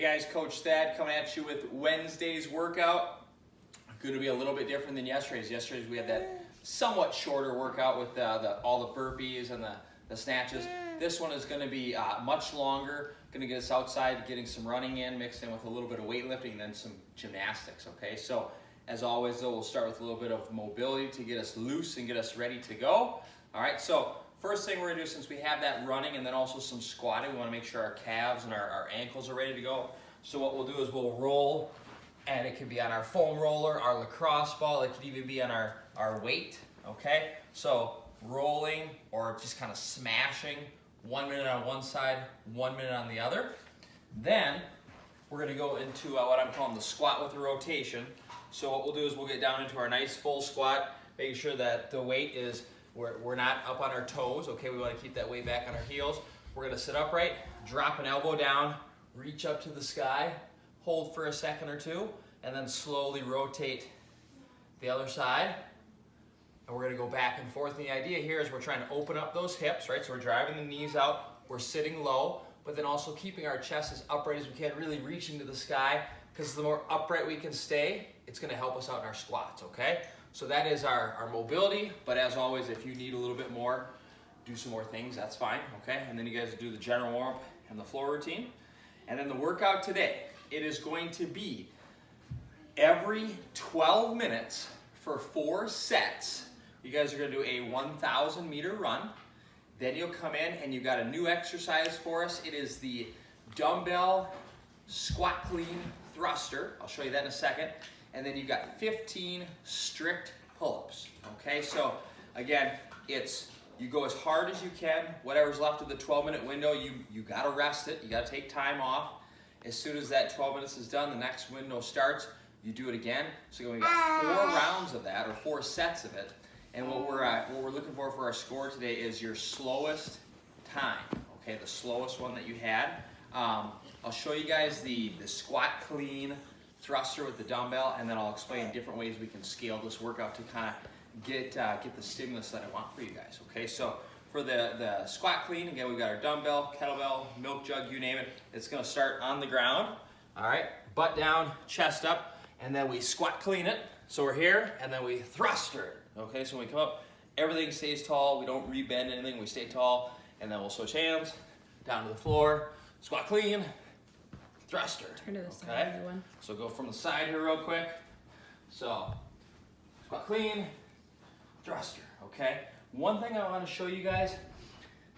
guys, Coach Thad coming at you with Wednesday's workout. Going to be a little bit different than yesterday's. Yesterday's we had that somewhat shorter workout with all the burpees and the snatches. This one is going to be much longer. Going to get us outside, getting some running in, mixed in with a little bit of weightlifting, and then some gymnastics. Okay, so as always, though, we'll start with a little bit of mobility to get us loose and get us ready to go. All right, so first thing we're gonna do, since we have that running and then also some squatting, we wanna make sure our calves and our ankles are ready to go. So what we'll do is we'll roll, and it could be on our foam roller, our lacrosse ball, it could even be on our weight, okay? So rolling or just kind of smashing, 1 minute on one side, 1 minute on the other. Then we're gonna go into what I'm calling the squat with a rotation. So what we'll do is we'll get down into our nice full squat, making sure that the weight is, we're not up on our toes, okay? We want to keep that weight back on our heels. We're going to sit upright, drop an elbow down, reach up to the sky, hold for a second or two, and then slowly rotate the other side. And we're going to go back and forth. And the idea here is we're trying to open up those hips, right? So we're driving the knees out, we're sitting low, but then also keeping our chest as upright as we can, really reaching to the sky, because the more upright we can stay, it's going to help us out in our squats, okay? So that is our mobility, but as always, if you need a little bit more, do some more things, that's fine, okay? And then you guys do the general warm-up and the floor routine. And then the workout today, it is going to be every 12 minutes for 4 sets. You guys are gonna do a 1,000 meter run. Then you'll come in and you got a new exercise for us. It is the dumbbell squat clean thruster. I'll show you that in a second. And then you've got 15 strict pull-ups, okay? So again, it's you go as hard as you can, whatever's left of the 12-minute window, you gotta rest it, you gotta take time off. As soon as that 12 minutes is done, the next window starts, you do it again. So we got 4 rounds of that, or 4 sets of it. And what we're looking for our score today is your slowest time, okay? The slowest one that you had. I'll show you guys the squat clean thruster with the dumbbell, and then I'll explain different ways we can scale this workout to kind of get the stimulus that I want for you guys, okay? So for the squat clean, again, we've got our dumbbell, kettlebell, milk jug, you name it. It's gonna start on the ground, all right? Butt down, chest up, and then we squat clean it. So we're here, and then we thruster it, okay? So when we come up, everything stays tall. We don't rebend anything, we stay tall, and then we'll switch hands, down to the floor, squat clean, thruster. Turn to the side, okay? everyone. So go from the side here real quick. So squat clean, thruster, okay? One thing I want to show you guys,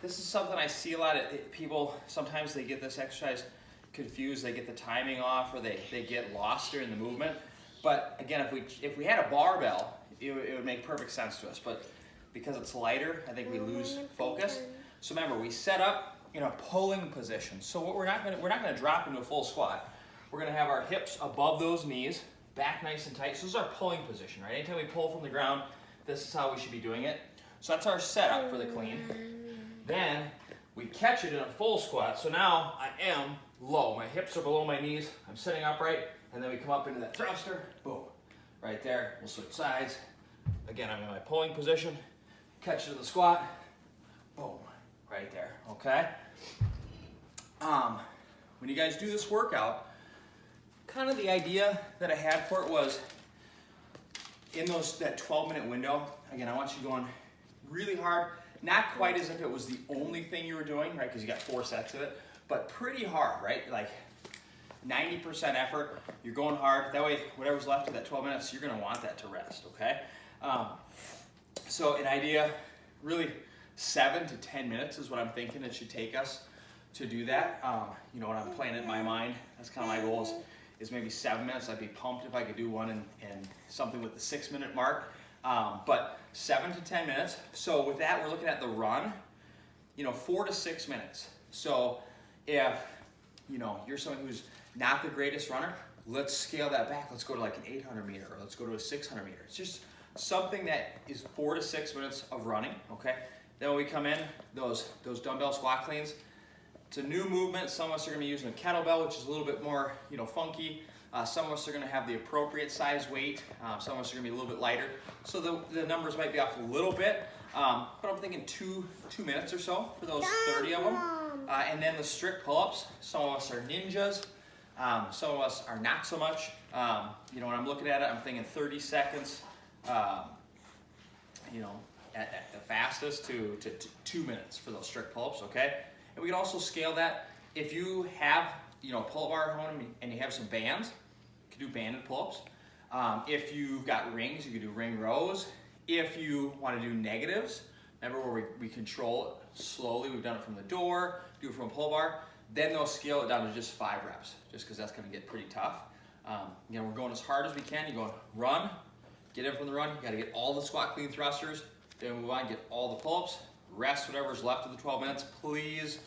this is something I see a lot of people, sometimes they get this exercise confused, they get the timing off, or they get lost during the movement. But again, if we had a barbell, it would make perfect sense to us, but because it's lighter, I think we lose focus. So remember, we set up in a pulling position. So what we're not gonna drop into a full squat. We're gonna have our hips above those knees, back nice and tight. So this is our pulling position, right? Anytime we pull from the ground, this is how we should be doing it. So that's our setup for the clean. Then we catch it in a full squat. So now I am low. My hips are below my knees. I'm sitting upright, and then we come up into that thruster. Boom, right there. We'll switch sides. Again, I'm in my pulling position. Catch it in the squat. Boom. Right there, okay? When you guys do this workout, kind of the idea that I had for it was in that 12-minute window, again, I want you going really hard, not quite as if it was the only thing you were doing, right? Because you got 4 sets of it, but pretty hard, right? Like 90% effort, you're going hard. That way, whatever's left of that 12 minutes, you're gonna want that to rest, okay? So an idea, really, 7 to 10 minutes is what I'm thinking it should take us to do that. You know, when I'm playing it in my mind, that's kind of my goal is maybe 7 minutes. I'd be pumped if I could do one in something with the 6-minute mark. But 7 to 10 minutes. So with that, we're looking at the run, 4 to 6 minutes. So if, you're someone who's not the greatest runner, let's scale that back. Let's go to like an 800 meter, or let's go to a 600 meter. It's just something that is 4 to 6 minutes of running, okay? Then when we come in, those dumbbell squat cleans, it's a new movement. Some of us are gonna be using a kettlebell, which is a little bit more, funky. Some of us are gonna have the appropriate size weight. Some of us are gonna be a little bit lighter. So the numbers might be off a little bit, but I'm thinking two minutes or so for those 30 of them. And then the strict pull-ups, some of us are ninjas. Some of us are not so much. You know, when I'm looking at it, I'm thinking 30 seconds, you know, at the fastest to 2 minutes for those strict pull-ups, okay? And we can also scale that. If you have, you know, a pull-up bar at home and you have some bands, you can do banded pull-ups. If you've got rings, you can do ring rows. If you want to do negatives, remember where we control it slowly, we've done it from the door, do it from a pull bar, then they'll scale it down to just 5 reps, just because that's going to get pretty tough. Again, we're going as hard as we can. You go run, get in from the run, you got to get all the squat clean thrusters, then move on, get all the pull-ups, rest whatever's left of the 12 minutes. Please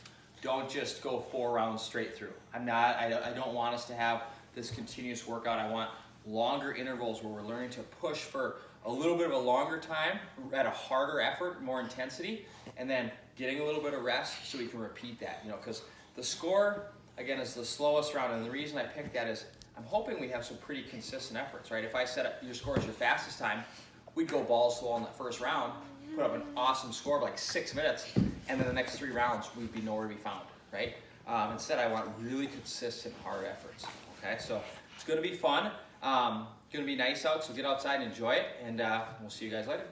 don't just go 4 rounds straight through. I don't want us to have this continuous workout. I want longer intervals where we're learning to push for a little bit of a longer time at a harder effort, more intensity, and then getting a little bit of rest so we can repeat that, you know, because the score, again, is the slowest round, and the reason I picked that is I'm hoping we have some pretty consistent efforts, right? If I set up your score as your fastest time, we'd go balls slow in that first round, put up an awesome score of like 6 minutes, and then the next 3 rounds, we'd be nowhere to be found, right? Instead, I want really consistent, hard efforts, okay? So it's gonna be fun. Gonna be nice out, so get outside and enjoy it, and we'll see you guys later.